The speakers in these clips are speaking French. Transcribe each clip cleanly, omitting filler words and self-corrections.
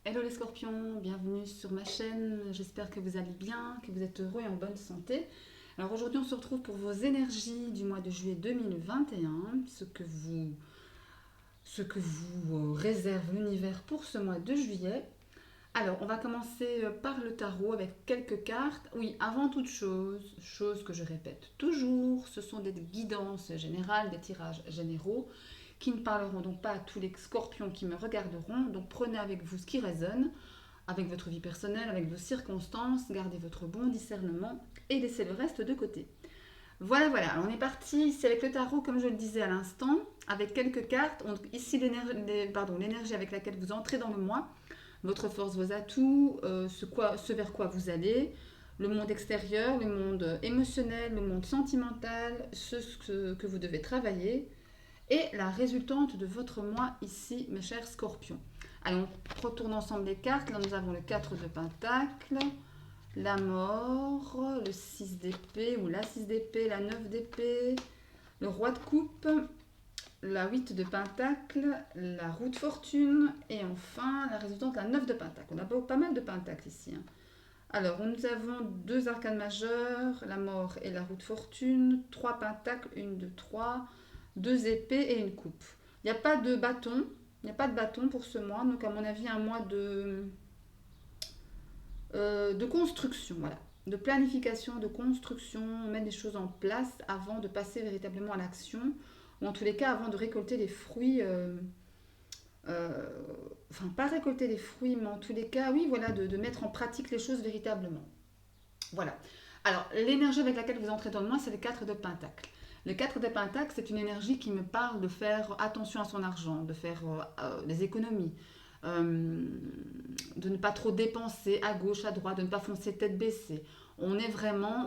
Hello les scorpions, bienvenue sur ma chaîne, j'espère que vous allez bien, que vous êtes heureux et en bonne santé. Alors aujourd'hui on se retrouve pour vos énergies du mois de juillet 2021, ce que vous réserve l'univers pour ce mois de juillet. Alors on va commencer par le tarot avec quelques cartes. Oui, avant toute chose que je répète toujours, ce sont des guidances générales, des tirages généraux qui ne parleront donc pas à tous les scorpions qui me regarderont. Donc prenez avec vous ce qui résonne, avec votre vie personnelle, avec vos circonstances, gardez votre bon discernement et laissez le reste de côté. Voilà, voilà, alors on est parti ici avec le tarot, comme je le disais à l'instant, avec quelques cartes. Ici, l'énergie avec laquelle vous entrez dans le mois, votre force, vos atouts, ce vers quoi vous allez, le monde extérieur, le monde émotionnel, le monde sentimental, que vous devez travailler, et la résultante de votre mois ici, mes chers scorpions. Allez, on retourne ensemble les cartes. Là, nous avons le 4 de Pentacle, la mort, le 6 d'épée ou la 6 d'épée, la 9 d'épée, le roi de coupe, la 8 de Pentacle, la roue de fortune et enfin la résultante, la 9 de Pentacle. On a pas mal de Pentacles ici. Alors, nous avons deux arcanes majeurs, la mort et la roue de fortune, trois pentacles, une, deux, trois, deux épées et une coupe. Il n'y a pas de bâton, il n'y a pas de bâton pour ce mois, donc à mon avis un mois de construction, voilà, de planification, de construction, on met des choses en place avant de passer véritablement à l'action, ou en tous les cas avant de récolter les fruits, euh, enfin pas récolter les fruits, mais en tous les cas, oui, voilà, de mettre en pratique les choses véritablement. Voilà. Alors, l'énergie avec laquelle vous entrez dans le mois, c'est le 4 de Pentacle. Le 4 de Pentacle, c'est une énergie qui me parle de faire attention à son argent, de faire des économies, euh, de ne pas trop dépenser à gauche, à droite, de ne pas foncer tête baissée. On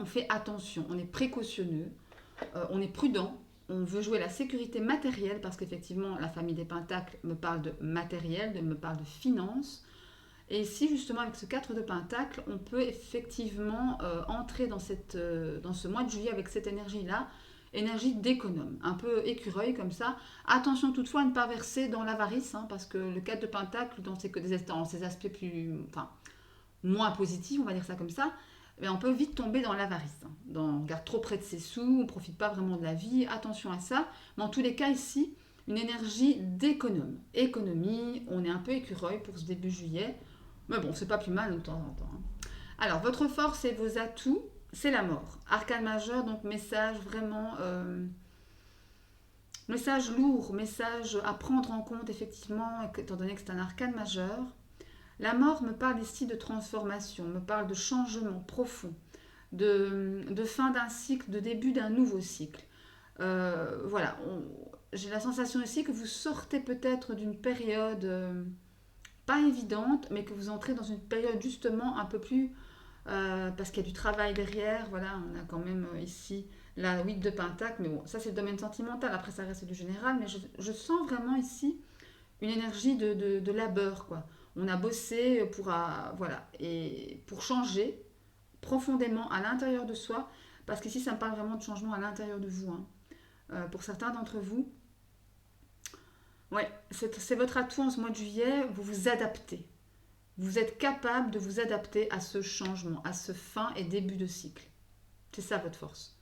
fait attention, on est précautionneux, on est prudent, on veut jouer la sécurité matérielle parce qu'effectivement, la famille des Pentacles me parle de matériel, me parle de finances. Et ici, justement, avec ce 4 de Pentacle, on peut effectivement entrer dans ce mois de juillet avec cette énergie-là, énergie d'économe, un peu écureuil comme ça. Attention toutefois à ne pas verser dans l'avarice, hein, parce que le 4 de Pentacle, dans ses aspects enfin, moins positifs, on va dire ça comme ça, on peut vite tomber dans l'avarice. Hein. On regarde trop près de ses sous, on ne profite pas vraiment de la vie, attention à ça. Mais en tous les cas, ici, une énergie d'économe. Économie, on est un peu écureuil pour ce début juillet. Mais bon, c'est pas plus mal de temps en temps. Hein. Alors, votre force et vos atouts, c'est la mort. Arcane majeur, donc message vraiment. Message lourd, message à prendre en compte, effectivement, étant donné que c'est un arcane majeur. La mort me parle ici de transformation, me parle de changement profond, de fin d'un cycle, de début d'un nouveau cycle. Voilà, j'ai la sensation ici que vous sortez peut-être d'une période pas évidente, mais que vous entrez dans une période justement un peu plus... parce qu'il y a du travail derrière, voilà, on a quand même ici la 8 de Pentacle, mais bon, ça c'est le domaine sentimental, après ça reste du général, mais je sens vraiment ici une énergie de labeur, quoi. On a bossé voilà, et pour changer profondément à l'intérieur de soi, parce qu'ici ça me parle vraiment de changement à l'intérieur de vous. Hein. Pour certains d'entre vous, ouais, c'est votre atout en ce mois de juillet, vous vous adaptez. Vous êtes capable de vous adapter à ce changement, à ce fin et début de cycle. C'est ça votre force.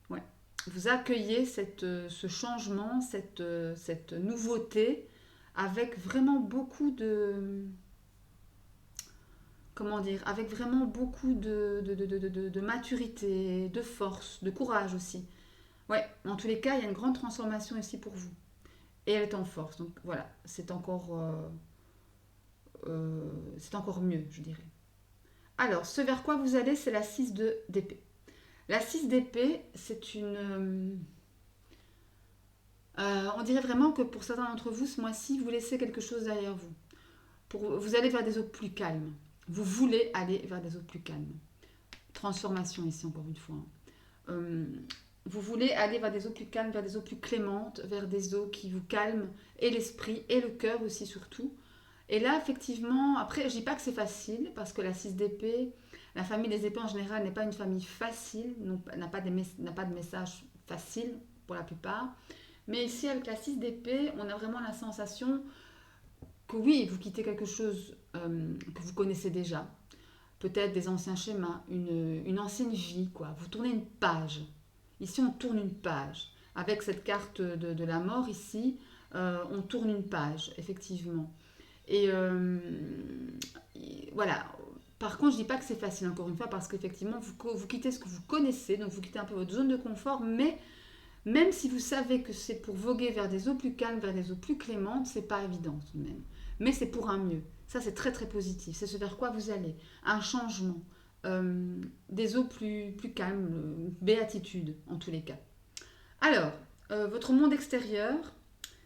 Ouais. Vous accueillez ce changement, cette nouveauté avec vraiment beaucoup comment dire, avec vraiment beaucoup de maturité, de force, de courage aussi. Ouais, en tous les cas, il y a une grande transformation ici pour vous. Et elle est en force. Donc voilà, c'est encore mieux, je dirais. Alors, ce vers quoi vous allez, c'est la 6 d'épée. La 6 d'épée, c'est une... on dirait vraiment que pour certains d'entre vous, ce mois-ci, vous laissez quelque chose derrière vous. Vous allez vers des eaux plus calmes. Vous voulez aller vers des eaux plus calmes. Transformation ici, encore une fois. Euh, vous voulez aller vers des eaux plus calmes, vers des eaux plus clémentes, vers des eaux qui vous calment, et l'esprit, et le cœur aussi surtout. Et là, effectivement, après, je dis pas que c'est facile, parce que la 6 d'épée, la famille des épées en général n'est pas une famille facile, n'a pas de message facile pour la plupart. Mais ici, avec la 6 d'épée, on a vraiment la sensation que oui, vous quittez quelque chose que vous connaissez déjà, peut-être des anciens schémas, une ancienne vie, quoi. Vous tournez une page. Ici, on tourne une page. Avec cette carte de la mort, ici, on tourne une page, effectivement. Et voilà. Par contre, je ne dis pas que c'est facile, encore une fois, parce qu'effectivement, vous quittez ce que vous connaissez, donc vous quittez un peu votre zone de confort, mais même si vous savez que c'est pour voguer vers des eaux plus calmes, vers des eaux plus clémentes, c'est pas évident tout de même. Mais c'est pour un mieux. Ça, c'est très très positif. C'est ce vers quoi vous allez. Un changement. Des eaux plus calmes, béatitude en tous les cas. Alors, votre monde extérieur,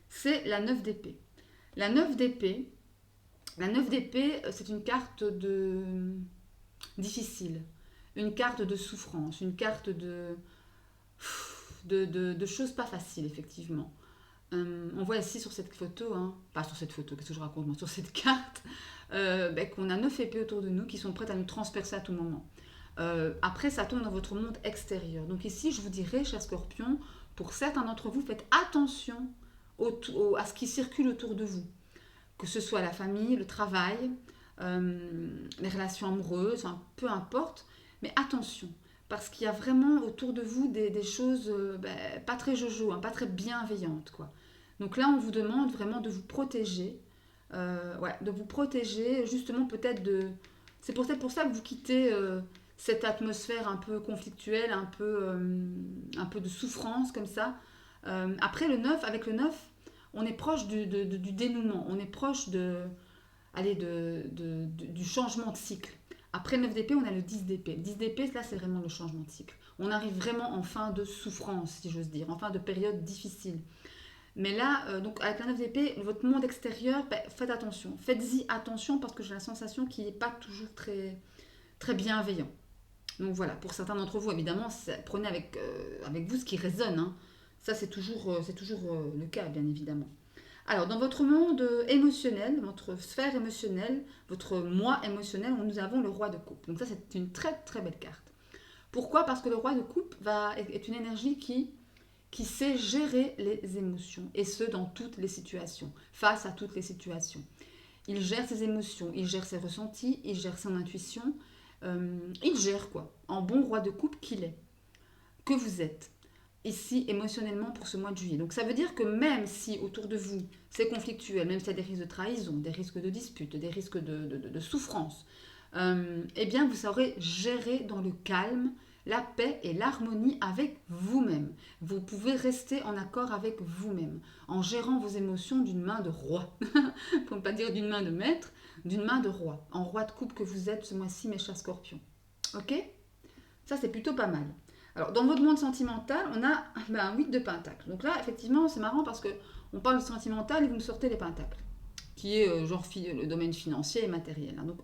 c'est la 9 d'épée. La 9 d'épée, c'est une carte difficile, une carte de souffrance, une carte de choses pas faciles, effectivement. On voit ici sur cette photo, hein, pas sur cette photo, qu'est-ce que je raconte, moi, sur cette carte, qu'on a 9 épées autour de nous qui sont prêtes à nous transpercer à tout moment. Après, ça tombe dans votre monde extérieur. Donc ici, je vous dirais, chers scorpions, pour certains d'entre vous, faites attention à ce qui circule autour de vous. Que ce soit la famille, le travail, les relations amoureuses, hein, peu importe, mais attention. Parce qu'il y a vraiment autour de vous des choses pas très jojo, hein, pas très bienveillantes, quoi. Donc là, on vous demande vraiment de vous protéger. Ouais, de vous protéger, justement peut-être de... C'est peut-être pour ça que vous quittez cette atmosphère un peu conflictuelle, un peu de souffrance comme ça. Après avec le 9, on est proche du dénouement, on est proche du changement de cycle. Après le 9 d'épée, on a le 10 d'épée. Le 10 d'épée, là, c'est vraiment le changement de cycle. On arrive vraiment en fin de souffrance, si j'ose dire, en fin de période difficile. Mais là, donc avec la 9 d'épée, votre monde extérieur, faites attention. Faites-y attention parce que j'ai la sensation qu'il n'est pas toujours très, très bienveillant. Donc voilà, pour certains d'entre vous, évidemment, prenez avec vous ce qui résonne, hein. Ça, c'est toujours le cas, bien évidemment. Alors, dans votre monde émotionnel, votre sphère émotionnelle, votre moi émotionnel, nous avons le roi de coupe. Donc ça, c'est une très très belle carte. Pourquoi? Parce que le roi de coupe est une énergie qui sait gérer les émotions, et ce, dans toutes les situations, face à toutes les situations. Il gère ses émotions, il gère ses ressentis, il gère son intuition, il gère quoi? En bon roi de coupe qu'il est, que vous êtes, ici émotionnellement pour ce mois de juillet. Donc ça veut dire que même si autour de vous c'est conflictuel, même s'il y a des risques de trahison, des risques de dispute, des risques de souffrance, eh bien vous saurez gérer dans le calme la paix et l'harmonie avec vous-même. Vous pouvez rester en accord avec vous-même, en gérant vos émotions d'une main de roi. Pour ne pas dire d'une main de maître, d'une main de roi. En roi de coupe que vous êtes ce mois-ci, mes chers scorpions. Ok? Ça, c'est plutôt pas mal. Alors, dans votre monde sentimental, on a un 8 de pentacles. Donc là, effectivement, c'est marrant parce qu'on parle de sentimental et vous me sortez les pentacles, qui est le domaine financier et matériel. Hein. Donc,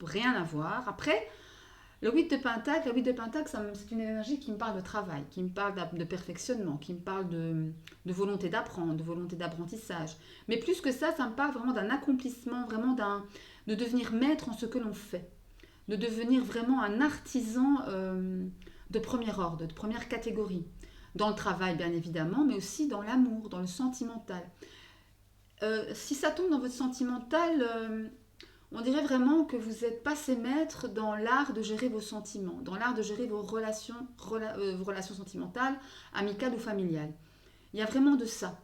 rien à voir. Après, le 8 de pentacle, c'est une énergie qui me parle de travail, qui me parle de perfectionnement, qui me parle de volonté d'apprendre, de volonté d'apprentissage. Mais plus que ça me parle vraiment d'un accomplissement, vraiment de devenir maître en ce que l'on fait, de devenir vraiment un artisan de premier ordre, de première catégorie. Dans le travail, bien évidemment, mais aussi dans l'amour, dans le sentimental. Si ça tombe dans votre sentimental... on dirait vraiment que vous êtes passé maître dans l'art de gérer vos sentiments, dans l'art de gérer vos relations sentimentales, amicales ou familiales. Il y a vraiment de ça.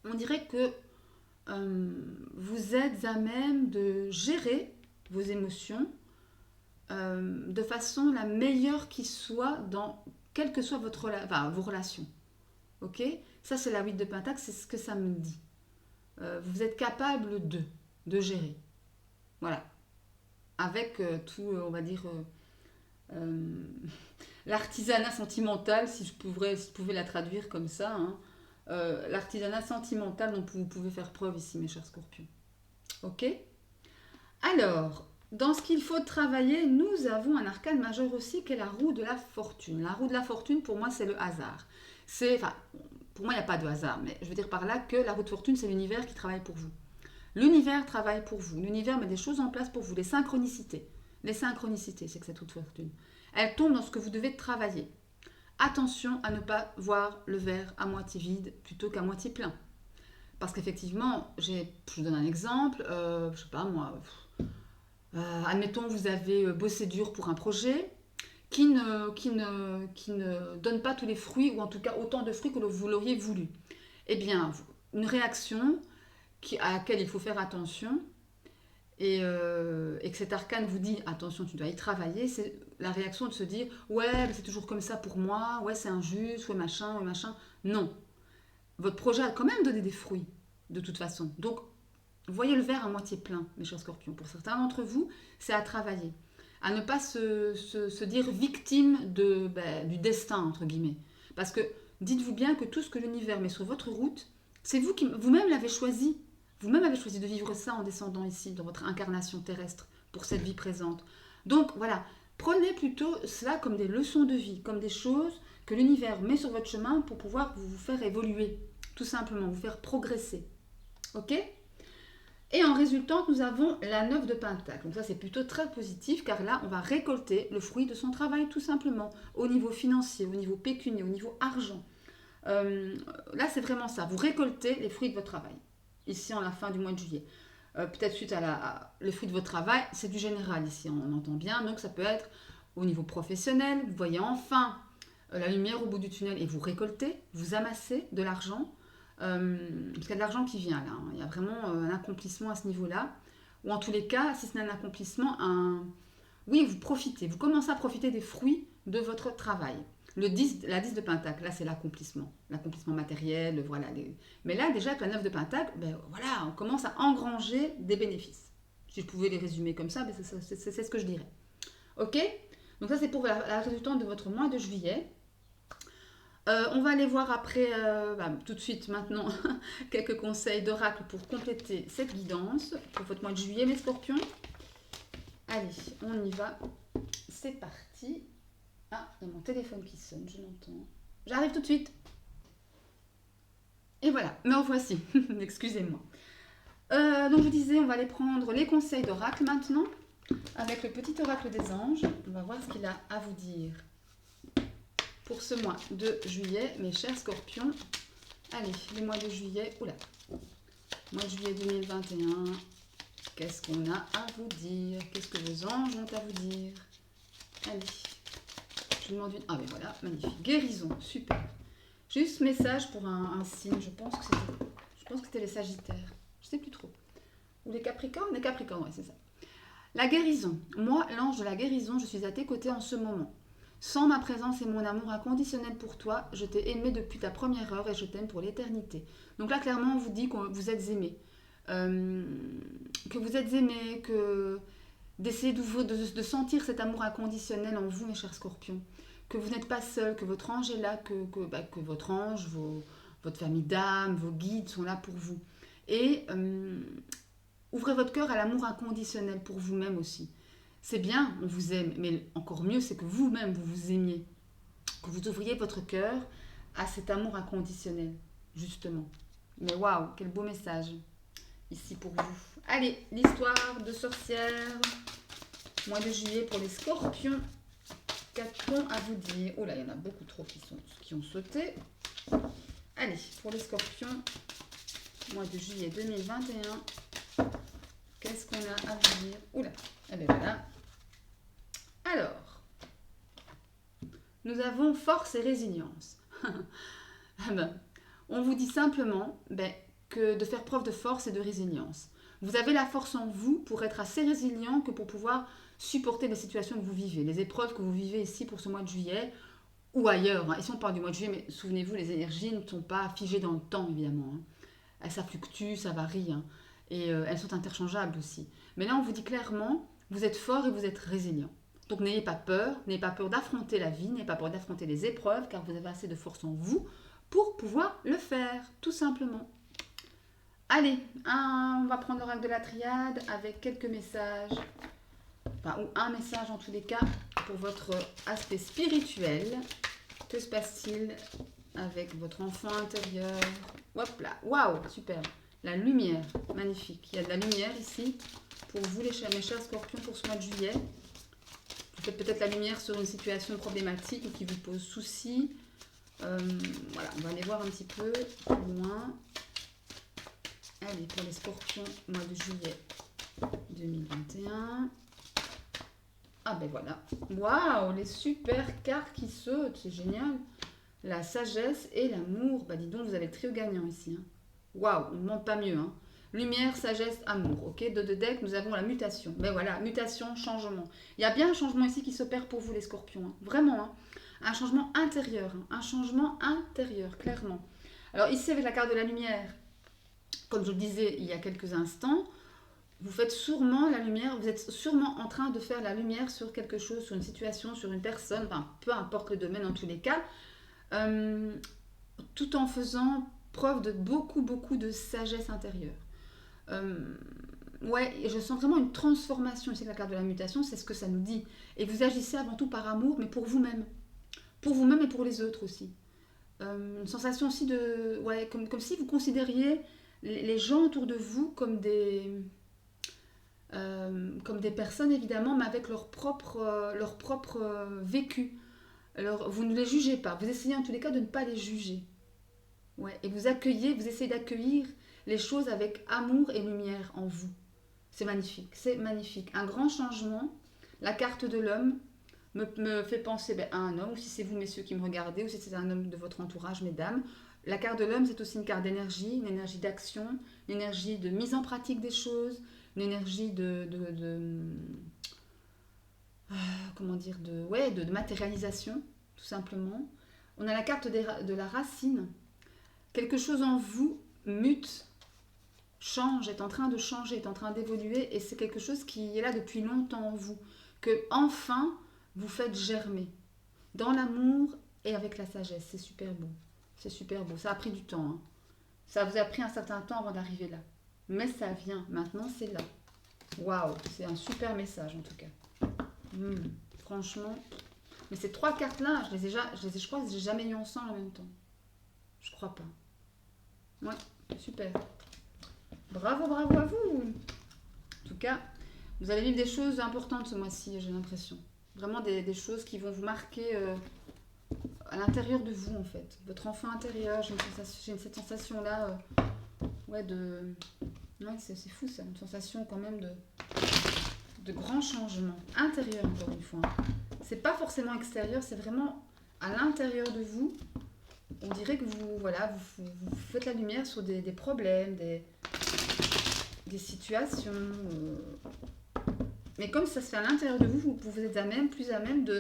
On dirait que vous êtes à même de gérer vos émotions de façon la meilleure qui soit dans quelles que soient vos relations. Ok? Ça, c'est la 8 de Pentacle, c'est ce que ça me dit. Vous êtes capable de gérer. Voilà. Avec tout, on va dire, l'artisanat sentimental, si je pouvais la traduire comme ça, hein, l'artisanat sentimental dont vous pouvez faire preuve ici, mes chers scorpions. Ok? Alors, dans ce qu'il faut travailler, nous avons un arcane majeur aussi qui est la roue de la fortune. La roue de la fortune, pour moi, c'est le hasard. Pour moi, il n'y a pas de hasard, mais je veux dire par là que la roue de fortune, c'est l'univers qui travaille pour vous. L'univers travaille pour vous. L'univers met des choses en place pour vous. Les synchronicités. Les synchronicités, c'est que cette roue de fortune. Elles tombent dans ce que vous devez travailler. Attention à ne pas voir le verre à moitié vide plutôt qu'à moitié plein. Parce qu'effectivement, je vous donne un exemple, je sais pas moi, admettons vous avez bossé dur pour un projet qui ne donne pas tous les fruits, ou en tout cas autant de fruits que vous l'auriez voulu. Eh bien, une réaction à laquelle il faut faire attention, et que cet arcane vous dit attention, tu dois y travailler, c'est la réaction de se dire ouais, c'est toujours comme ça pour moi, ouais, c'est injuste, ouais, machin, ouais, machin. Non, votre projet a quand même donné des fruits, de toute façon. Donc, voyez le verre à moitié plein, mes chers scorpions. Pour certains d'entre vous, c'est à travailler. À ne pas se dire victime du destin, entre guillemets. Parce que dites-vous bien que tout ce que l'univers met sur votre route, c'est vous qui vous-même l'avez choisi. Vous-même avez choisi de vivre ça en descendant ici, dans votre incarnation terrestre, pour cette vie présente. Donc voilà, prenez plutôt cela comme des leçons de vie, comme des choses que l'univers met sur votre chemin pour pouvoir vous faire évoluer, tout simplement, vous faire progresser. Ok ? Et en résultante, nous avons la 9 de Pentacle. Donc ça, c'est plutôt très positif, car là, on va récolter le fruit de son travail, tout simplement, au niveau financier, au niveau pécunier, au niveau argent. Là, c'est vraiment ça. Vous récoltez les fruits de votre travail, ici en la fin du mois de juillet. Peut-être suite le fruit de votre travail, c'est du général ici, on entend bien. Donc ça peut être au niveau professionnel, vous voyez enfin la lumière au bout du tunnel et vous récoltez, vous amassez de l'argent. Parce qu'il y a de l'argent qui vient là, hein. Il y a vraiment un accomplissement à ce niveau-là. Ou en tous les cas, si ce n'est un accomplissement, oui, vous profitez, vous commencez à profiter des fruits de votre travail. La 10 de Pentacle, là c'est l'accomplissement matériel, voilà. Mais là déjà avec la 9 de Pentacle, ben, voilà, on commence à engranger des bénéfices. Si je pouvais les résumer comme ça, ben, c'est ce que je dirais. Ok ? Donc ça c'est pour la résultante de votre mois de juillet. On va aller voir après, tout de suite maintenant, quelques conseils d'oracle pour compléter cette guidance pour votre mois de juillet, mes scorpions. Allez, on y va. C'est parti. Ah, il y a mon téléphone qui sonne, je l'entends. J'arrive tout de suite. Et voilà, me revoici. Excusez-moi. Donc je vous disais, on va aller prendre les conseils d'oracle maintenant, avec le petit oracle des anges. On va voir ce qu'il a à vous dire pour ce mois de juillet, mes chers scorpions. Allez, les mois de juillet, mois de juillet 2021, qu'est-ce qu'on a à vous dire? Qu'est-ce que vos anges ont à vous dire? Allez, je vous demande une... Ah ben voilà, magnifique, guérison, super. J'ai eu ce message pour un signe, je pense que c'était les Sagittaires, je sais plus trop. Ou les Capricornes? Les Capricornes, oui, c'est ça. La guérison. Moi, l'ange de la guérison, je suis à tes côtés en ce moment. Sans ma présence et mon amour inconditionnel pour toi, je t'ai aimé depuis ta première heure et je t'aime pour l'éternité. Donc là, clairement, on vous dit que vous êtes aimé. Que vous êtes aimé, d'essayer de sentir cet amour inconditionnel en vous, mes chers scorpions. Que vous n'êtes pas seul, que votre ange est là, que votre ange, votre famille d'âme, vos guides sont là pour vous. Et ouvrez votre cœur à l'amour inconditionnel pour vous-même aussi. C'est bien, on vous aime, mais encore mieux, c'est que vous-même, vous vous aimiez. Que vous ouvriez votre cœur à cet amour inconditionnel, justement. Mais waouh, quel beau message, ici pour vous. Allez, l'histoire de sorcière, mois de juillet pour les scorpions. Qu'a-t-on à vous dire? Oh là, il y en a beaucoup trop qui ont sauté. Allez, pour les scorpions, mois de juillet 2021, qu'est-ce qu'on a à vous dire? Oula, eh bien voilà. Alors, nous avons force et résilience. On vous dit simplement que de faire preuve de force et de résilience. Vous avez la force en vous pour être assez résilient que pour pouvoir supporter les situations que vous vivez, les épreuves que vous vivez ici pour ce mois de juillet ou ailleurs. Ici on parle du mois de juillet, mais souvenez-vous, les énergies ne sont pas figées dans le temps, évidemment. Ça fluctue, ça varie, et elles sont interchangeables aussi. Mais là, on vous dit clairement, vous êtes fort et vous êtes résilient. Donc n'ayez pas peur d'affronter la vie, n'ayez pas peur d'affronter les épreuves, car vous avez assez de force en vous pour pouvoir le faire, tout simplement. Allez, on va prendre l'oracle de la triade avec quelques messages, ou un message en tous les cas, pour votre aspect spirituel. Que se passe-t-il avec votre enfant intérieur? Hop là, waouh, super. La lumière, magnifique. Il y a de la lumière ici pour vous, mes chers scorpions, pour ce mois de juillet. Vous faites peut-être la lumière sur une situation problématique ou qui vous pose souci. Voilà, on va aller voir un petit peu plus loin. Allez, pour les scorpions, mois de juillet 2021. Ah ben voilà. Waouh, les super cartes qui sautent, c'est génial. La sagesse et l'amour. Bah dis donc, vous avez le trio gagnant ici. Hein. Waouh, on ne demande pas mieux. Hein. Lumière, sagesse, amour. Ok, de deux decks, nous avons la mutation. Ben voilà, mutation, changement. Il y a bien un changement ici qui s'opère pour vous les scorpions. Hein. Vraiment, hein. Un changement intérieur. Hein. Un changement intérieur, clairement. Alors ici, avec la carte de la lumière, comme je le disais il y a quelques instants, vous faites sûrement la lumière, vous êtes sûrement en train de faire la lumière sur quelque chose, sur une situation, sur une personne, enfin, peu importe le domaine en tous les cas, euh, tout en faisant preuve de beaucoup de sagesse intérieure. Euh, ouais, et je sens vraiment une transformation ici avec la carte de la mutation, c'est ce que ça nous dit. Et vous agissez avant tout par amour, mais pour vous-même. Pour vous-même et pour les autres aussi. Une sensation aussi de... Ouais, comme si vous considériez les gens autour de vous comme des personnes évidemment, mais avec leur propre vécu. Alors, vous ne les jugez pas. Vous essayez en tous les cas de ne pas les juger. Ouais. Et vous accueillez, vous essayez d'accueillir les choses avec amour et lumière en vous. C'est magnifique, c'est magnifique. Un grand changement. La carte de l'homme me fait penser à un homme, ou si c'est vous messieurs qui me regardez, ou si c'est un homme de votre entourage, mesdames. La carte de l'homme, c'est aussi une carte d'énergie, une énergie d'action, une énergie de mise en pratique des choses, une énergie comment dire, de matérialisation, tout simplement. On a la carte de la racine. Quelque chose en vous mute, change, est en train de changer, est en train d'évoluer, et c'est quelque chose qui est là depuis longtemps en vous, que enfin vous faites germer dans l'amour et avec la sagesse. C'est super beau. C'est super beau. Ça a pris du temps. Hein. Ça vous a pris un certain temps avant d'arriver là. Mais ça vient. Maintenant, c'est là. Waouh, c'est un super message en tout cas. Franchement. Mais ces trois cartes-là, je crois que je les ai jamais eues ensemble en même temps. Je crois pas. Ouais, super. Bravo, bravo à vous. En tout cas, vous allez vivre des choses importantes ce mois-ci, j'ai l'impression. Vraiment des choses qui vont vous marquer à l'intérieur de vous, en fait. Votre enfant intérieur, j'ai cette sensation-là, ouais, Ouais, c'est fou, ça. Une sensation quand même de grands changements. Intérieur, encore une fois. C'est pas forcément extérieur, c'est vraiment à l'intérieur de vous. On dirait que vous faites la lumière sur des problèmes, des situations. Mais comme ça se fait à l'intérieur de vous, vous êtes plus à même de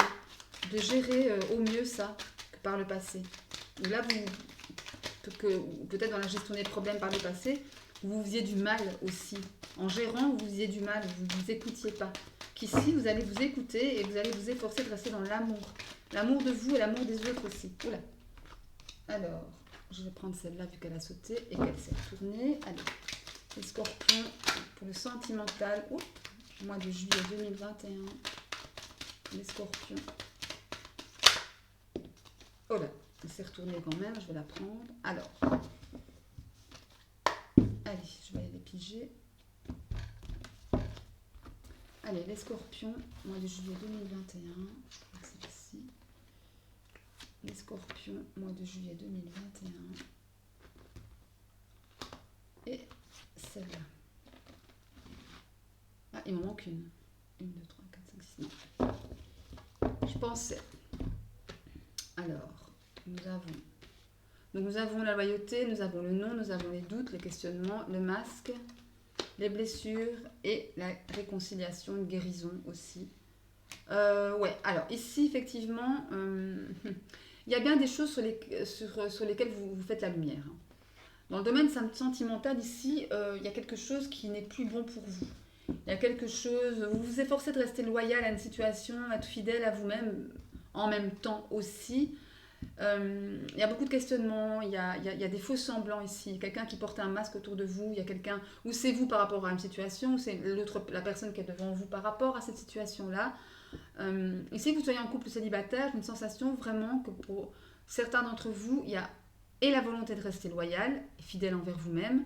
gérer au mieux ça que par le passé. Ou là, peut-être dans la gestion des problèmes par le passé, vous faisiez du mal aussi. En gérant, vous faisiez du mal, vous ne vous écoutiez pas. Qu'ici, vous allez vous écouter et vous allez vous efforcer de rester dans l'amour. L'amour de vous et l'amour des autres aussi. Oula. Alors, je vais prendre celle-là vu qu'elle a sauté et qu'elle s'est retournée. Allez, les scorpions pour le sentimental. Oups, mois de juillet 2021. Les scorpions. Oh là, elle s'est retournée quand même, je vais la prendre. Alors, allez, je vais aller les piger. Allez, les scorpions, mois de juillet 2021. Je crois que c'est ici. Les scorpions, mois de juillet 2021. Et celle-là. Ah, il m'en manque une. 1, 2, 3, 4, 5, 6. Non. Je pensais. Alors, nous avons la loyauté, nous avons le non, nous avons les doutes, les questionnements, le masque, les blessures et la réconciliation, une guérison aussi. Ouais, alors ici, effectivement, il y a bien des choses sur lesquelles vous faites la lumière. Dans le domaine sentimental, ici, il y a quelque chose qui n'est plus bon pour vous. Il y a quelque chose, vous vous efforcez de rester loyal à une situation, être fidèle à vous-même en même temps aussi. Il y a beaucoup de questionnements, il y a des faux semblants ici. Quelqu'un qui porte un masque autour de vous, il y a quelqu'un, ou c'est vous par rapport à une situation, ou c'est la personne qui est devant vous par rapport à cette situation-là. Ici, que vous soyez en couple célibataire, j'ai une sensation vraiment que pour certains d'entre vous, il y a et la volonté de rester loyal, fidèle envers vous-même.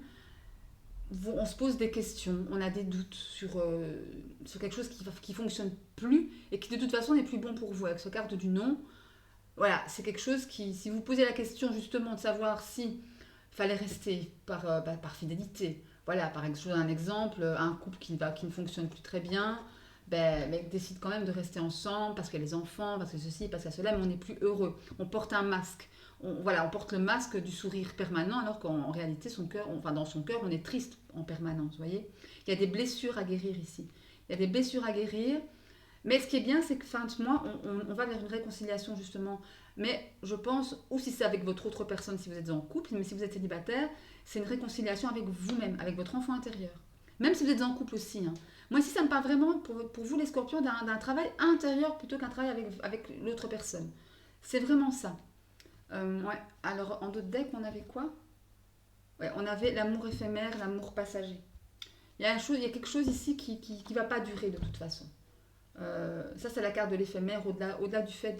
On se pose des questions, on a des doutes sur quelque chose qui fonctionne plus et qui de toute façon n'est plus bon pour vous. Avec ce carte du non, voilà, c'est quelque chose qui, si vous posez la question justement de savoir si fallait rester par fidélité. Voilà, par exemple, je vous donne un exemple, un couple qui ne fonctionne plus très bien, mais décide quand même de rester ensemble parce qu'il y a les enfants, parce que ceci, parce que cela, mais on n'est plus heureux. On porte un masque. Voilà, on porte le masque du sourire permanent alors qu'en réalité, dans son cœur, on est triste en permanence, vous voyez. Il y a des blessures à guérir ici. Il y a des blessures à guérir. Mais ce qui est bien, c'est que fin de mois, on va vers une réconciliation justement. Mais je pense, ou si c'est avec votre autre personne, si vous êtes en couple, mais si vous êtes célibataire, c'est une réconciliation avec vous-même, avec votre enfant intérieur. Même si vous êtes en couple aussi. Hein. Moi, ici, ça me parle vraiment, pour vous les scorpions, d'un travail intérieur plutôt qu'un travail avec l'autre personne. C'est vraiment ça. Ouais. Alors, en d'autres decks, on avait quoi? Ouais, on avait l'amour éphémère, l'amour passager. Il y a quelque chose ici qui ne va pas durer de toute façon. Ça, c'est la carte de l'éphémère. Au-delà du fait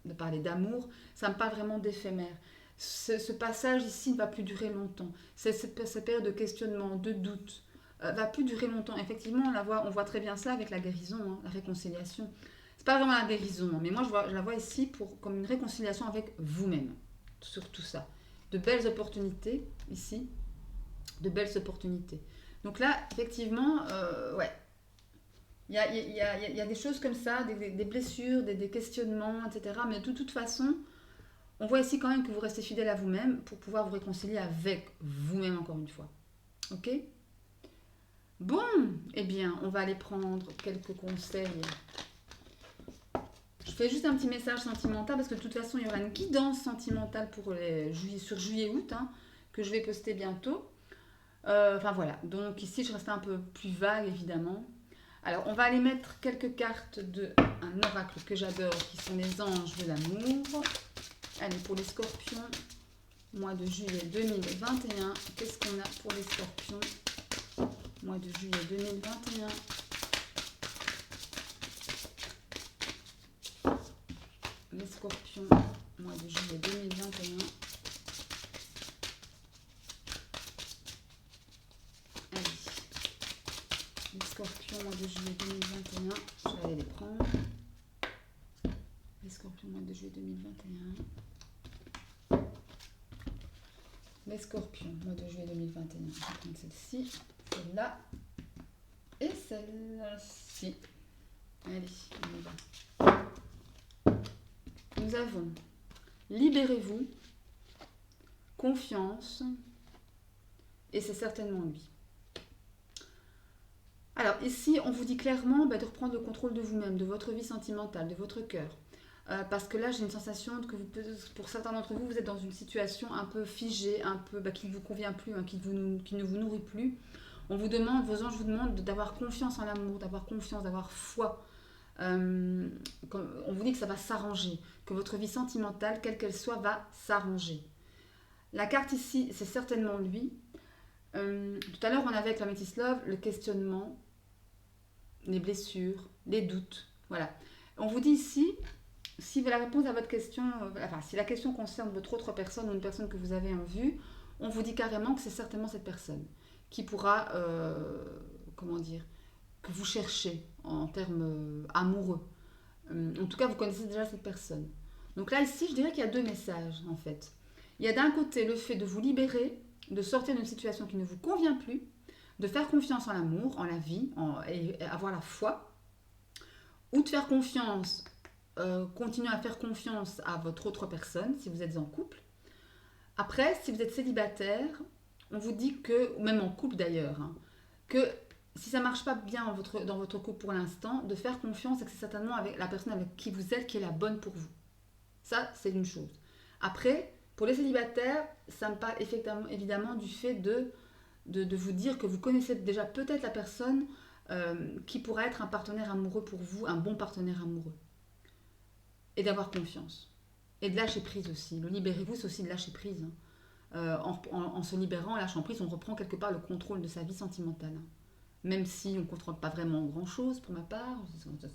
de parler d'amour, ça me parle vraiment d'éphémère. Ce passage ici ne va plus durer longtemps. Cette période de questionnement, de doute, va plus durer longtemps. Effectivement, on voit très bien ça avec la guérison, hein, la réconciliation. C'est pas vraiment la guérison, hein, mais moi je la vois ici comme une réconciliation avec vous-même, sur tout ça. De belles opportunités ici, de belles opportunités. Donc là, effectivement, ouais, il y a des choses comme ça, des blessures, des questionnements, etc. Mais de toute façon, on voit ici quand même que vous restez fidèle à vous-même pour pouvoir vous réconcilier avec vous-même encore une fois. Ok? Bon, eh bien, on va aller prendre quelques conseils. Je fais juste un petit message sentimental parce que de toute façon, il y aura une guidance sentimentale sur juillet-août hein, que je vais poster bientôt. Enfin voilà, donc ici, je reste un peu plus vague évidemment. Alors, on va aller mettre quelques cartes d'un oracle que j'adore, qui sont les anges de l'amour. Allez, pour les scorpions, mois de juillet 2021, qu'est-ce qu'on a pour les scorpions? Mois de juillet 2021. Les scorpions, mois de juillet 2021. Allez. Les scorpions, mois de juillet 2021. Je vais aller les prendre. Les scorpions, mois de juillet 2021. Les scorpions, mois de juillet 2021. Je vais prendre celle-ci, celle-là et celle-ci. Allez, on y va. Nous avons libérez-vous, confiance, et c'est certainement lui. Alors ici, on vous dit clairement de reprendre le contrôle de vous-même, de votre vie sentimentale, de votre cœur. Parce que là, j'ai une sensation que pour certains d'entre vous, vous êtes dans une situation un peu figée, un peu qui ne vous convient plus, hein, qui ne vous nourrit plus. Vos anges vous demandent d'avoir confiance en l'amour, d'avoir confiance, d'avoir foi. On vous dit que ça va s'arranger, que votre vie sentimentale, quelle qu'elle soit, va s'arranger. La carte ici, c'est certainement lui. Tout à l'heure, on avait avec la Métis Love le questionnement, les blessures, les doutes. Voilà. On vous dit ici, si la réponse à votre question, si la question concerne votre autre personne ou une personne que vous avez en vue, on vous dit carrément que c'est certainement cette personne qui pourra, que vous cherchez en termes amoureux. En tout cas, vous connaissez déjà cette personne. Donc là, ici, je dirais qu'il y a deux messages, en fait. Il y a d'un côté le fait de vous libérer, de sortir d'une situation qui ne vous convient plus, de faire confiance en l'amour, en la vie, et avoir la foi, ou de faire confiance, continuer à faire confiance à votre autre personne, si vous êtes en couple. Après, si vous êtes célibataire, on vous dit que, ou même en couple d'ailleurs, hein, que si ça ne marche pas bien dans votre couple pour l'instant, de faire confiance et que c'est certainement avec la personne avec qui vous êtes qui est la bonne pour vous. Ça, c'est une chose. Après, pour les célibataires, ça me parle évidemment du fait de vous dire que vous connaissez déjà peut-être la personne qui pourra être un partenaire amoureux pour vous, un bon partenaire amoureux. Et d'avoir confiance. Et de lâcher prise aussi. Le libérez-vous, c'est aussi de lâcher prise. Hein. En se libérant, en lâchant prise, on reprend quelque part le contrôle de sa vie sentimentale. Hein. Même si on ne contrôle pas vraiment grand-chose pour ma part,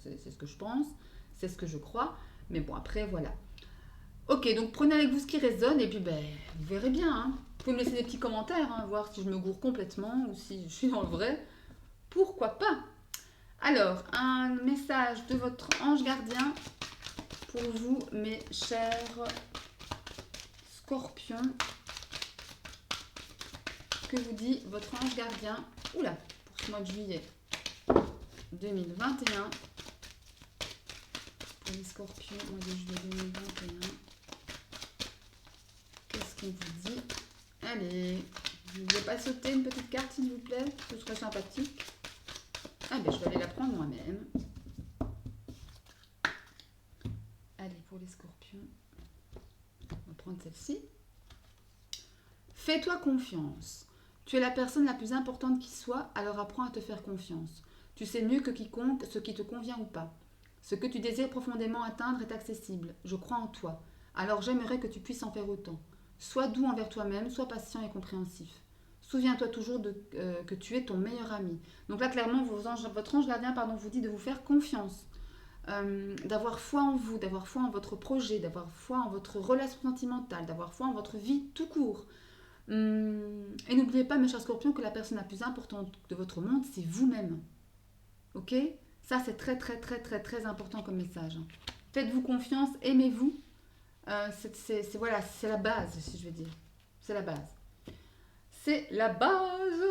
c'est ce que je pense, c'est ce que je crois. Mais bon, après, voilà. Ok, donc prenez avec vous ce qui résonne et puis vous verrez bien. Hein. Vous pouvez me laisser des petits commentaires, hein, voir si je me gourre complètement ou si je suis dans le vrai. Pourquoi pas? Alors, un message de votre ange gardien pour vous, mes chers scorpions. que vous dit votre ange gardien, oula, pour ce mois de juillet 2021. Pour les scorpions, mois de juillet 2021. Qu'est-ce qu'on vous dit? Allez, vous ne voulez pas sauter une petite carte s'il vous plaît? Ce serait sympathique. Ah ben je vais aller la prendre moi-même. Allez, pour les scorpions, on va prendre celle-ci. Fais-toi confiance. Tu es la personne la plus importante qui soit, alors apprends à te faire confiance. Tu sais mieux que quiconque ce qui te convient ou pas. Ce que tu désires profondément atteindre est accessible. Je crois en toi. Alors j'aimerais que tu puisses en faire autant. Sois doux envers toi-même, sois patient et compréhensif. Souviens-toi toujours que tu es ton meilleur ami. Donc là, clairement, votre ange gardien vous dit de vous faire confiance. D'avoir foi en vous, d'avoir foi en votre projet, d'avoir foi en votre relation sentimentale, d'avoir foi en votre vie tout court. Et n'oubliez pas, mes chers scorpions, que la personne la plus importante de votre monde, c'est vous-même. Ok? Ça, c'est très, très, très, très, très important comme message. Faites-vous confiance, aimez-vous. Voilà, c'est la base, si je veux dire. C'est la base. C'est la base.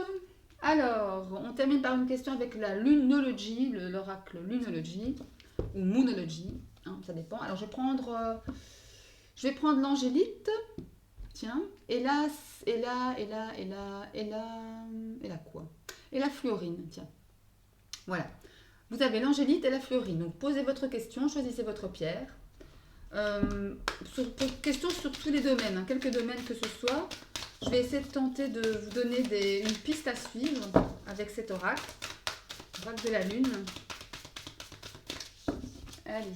Alors, on termine par une question avec la lunologie, l'oracle lunologie, ou moonologie, hein, ça dépend. Alors, je vais prendre l'angélite. Tiens, et là quoi? Et la fluorine, tiens. Voilà. Vous avez l'angélite et la fluorine. Donc, posez votre question, choisissez votre pierre. Question sur tous les domaines, hein, quelques domaines que ce soit. Je vais essayer de tenter de vous donner une piste à suivre avec cet oracle. Oracle de la lune. Allez.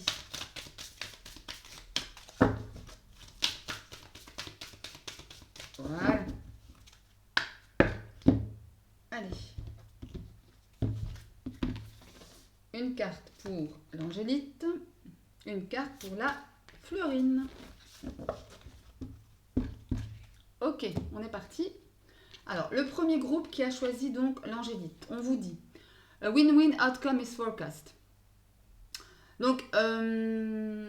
Voilà. Allez. Une carte pour l'angélite, une carte pour la fluorine. Ok, on est parti. Alors, le premier groupe qui a choisi donc l'angélite, on vous dit a win-win outcome is forecast. Donc, un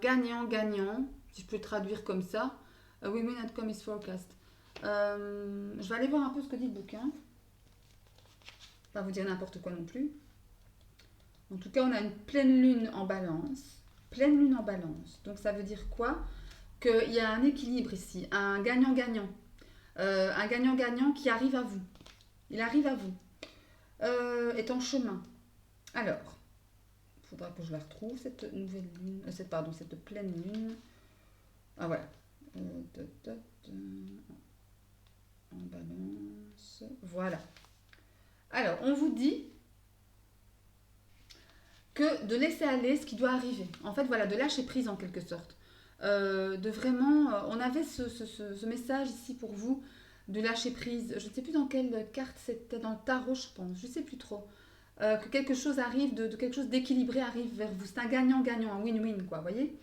gagnant-gagnant, si je peux traduire comme ça, a win-win outcome is forecast. Je vais aller voir un peu ce que dit le bouquin. Pas vous dire n'importe quoi non plus. En tout cas, on a une pleine lune en balance. Pleine lune en balance. Donc, ça veut dire quoi? Qu'il y a un équilibre ici, un gagnant-gagnant. Un gagnant-gagnant qui arrive à vous. Il arrive à vous. Est en chemin. Alors, il faudra que je la retrouve, cette nouvelle lune, cette pleine lune. Ah voilà. En balance. Voilà. Alors, on vous dit que de laisser aller ce qui doit arriver. En fait, voilà, de lâcher prise en quelque sorte. De vraiment... on avait ce message ici pour vous, de lâcher prise. Je ne sais plus dans quelle carte c'était, dans le tarot, je pense. Je ne sais plus trop. Que quelque chose arrive, de quelque chose d'équilibré arrive vers vous. C'est un gagnant-gagnant, un win-win, quoi, vous voyez.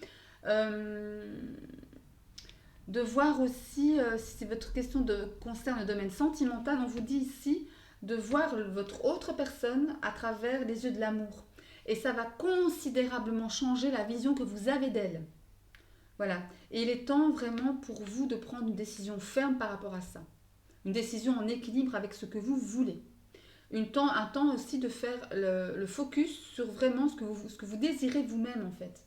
De voir aussi, si votre question concerne le domaine sentimental, on vous dit ici de voir votre autre personne à travers les yeux de l'amour. Et ça va considérablement changer la vision que vous avez d'elle. Voilà. Et il est temps vraiment pour vous de prendre une décision ferme par rapport à ça. Une décision en équilibre avec ce que vous voulez. Un temps aussi de faire le focus sur vraiment ce que vous désirez vous-même en fait.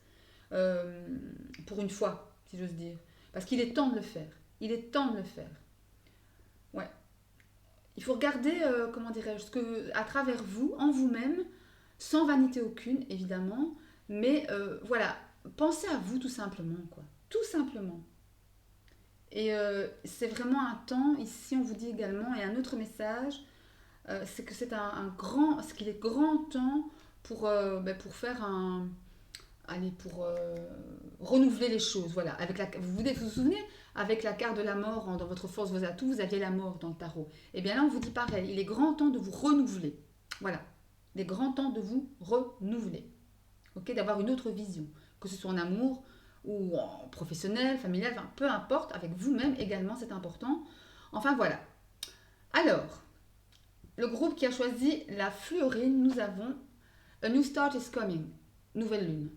Pour une fois, si j'ose dire. Parce qu'il est temps de le faire. Il est temps de le faire. Ouais. Il faut regarder, comment dirais-je, à travers vous, en vous-même, sans vanité aucune, évidemment. Mais voilà, pensez à vous tout simplement, quoi. Tout simplement. Et c'est vraiment un temps, ici on vous dit également, et un autre message, c'est que c'est qu'il est grand temps pour faire pour renouveler les choses. Voilà. Vous vous souvenez, avec la carte de la mort dans votre force, vos atouts, vous aviez la mort dans le tarot. Et bien là, on vous dit pareil, il est grand temps de vous renouveler. Voilà. Il est grand temps de vous renouveler. Ok, d'avoir une autre vision, que ce soit en amour ou en professionnel, familial, enfin, peu importe, avec vous-même également, c'est important. Enfin, voilà. Alors, le groupe qui a choisi la fluorine, nous avons A New Start is Coming, nouvelle lune.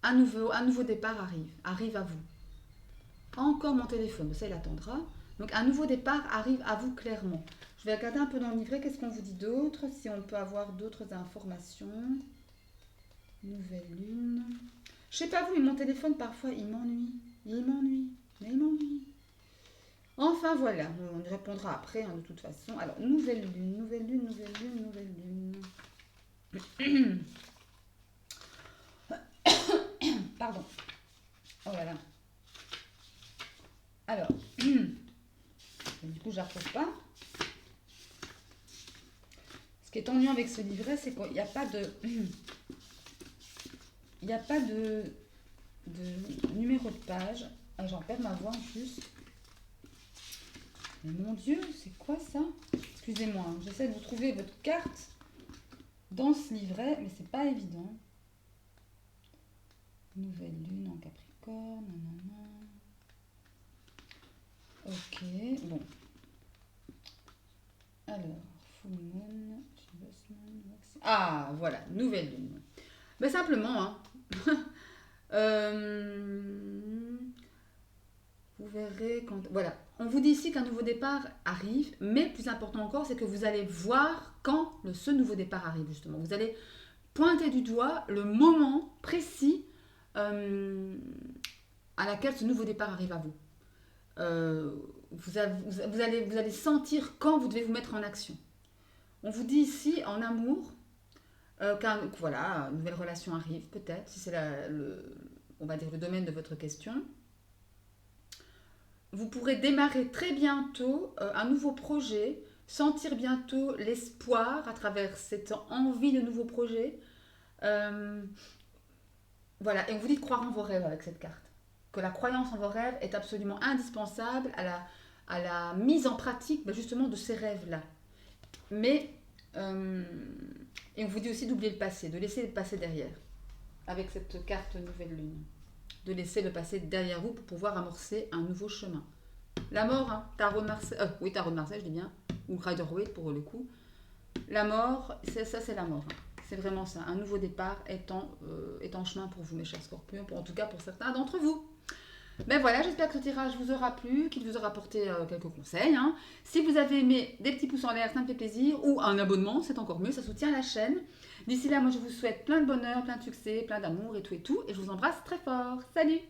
Un nouveau départ arrive à vous. Encore mon téléphone, ça il attendra. Donc un nouveau départ arrive à vous clairement. Je vais regarder un peu dans le livret, qu'est-ce qu'on vous dit d'autre, si on peut avoir d'autres informations. Nouvelle lune. Je sais pas vous, mais mon téléphone parfois il m'ennuie. Il m'ennuie. Mais il m'ennuie. Enfin voilà, on y répondra après hein, de toute façon. Alors, nouvelle lune, nouvelle lune, nouvelle lune, nouvelle lune. Pardon. Oh là là. Alors, du coup, je la retrouve pas. Ce qui est ennuyant avec ce livret, c'est qu'il n'y a pas de... Il n'y a pas de numéro de page. Ah, j'en perds ma voix en plus. Mais mon Dieu, c'est quoi ça? Excusez-moi, hein, j'essaie de vous trouver votre carte dans ce livret, mais c'est pas évident. Nouvelle lune en Capricorne, nanana. Ok, bon. Alors, full moon, ah, voilà, nouvelle lune. Ben simplement, hein. Vous verrez quand... Voilà, on vous dit ici qu'un nouveau départ arrive, mais plus important encore, c'est que vous allez voir quand ce nouveau départ arrive, justement. Vous allez pointer du doigt le moment précis à laquelle ce nouveau départ arrive à vous. Vous allez sentir quand vous devez vous mettre en action. On vous dit ici, en amour, voilà, une nouvelle relation arrive, peut-être, si c'est on va dire le domaine de votre question. Vous pourrez démarrer très bientôt un nouveau projet, sentir bientôt l'espoir à travers cette envie de nouveau projet. Voilà, et on vous dit de croire en vos rêves avec cette carte. Que la croyance en vos rêves est absolument indispensable à la mise en pratique justement de ces rêves-là. Mais, et on vous dit aussi d'oublier le passé, de laisser le passé derrière, avec cette carte nouvelle lune. De laisser le passé derrière vous pour pouvoir amorcer un nouveau chemin. La mort, hein, tarot de Marseille, oui, tarot de Marseille, je dis bien, ou Rider-Waite pour le coup. La mort, c'est la mort. Hein. C'est vraiment ça. Un nouveau départ est en chemin pour vous, mes chers scorpions, en tout cas pour certains d'entre vous. Ben voilà, j'espère que ce tirage vous aura plu, qu'il vous aura apporté quelques conseils. Hein. Si vous avez aimé, des petits pouces en l'air, ça me fait plaisir. Ou un abonnement, c'est encore mieux, ça soutient la chaîne. D'ici là, moi je vous souhaite plein de bonheur, plein de succès, plein d'amour et tout. Et je vous embrasse très fort. Salut!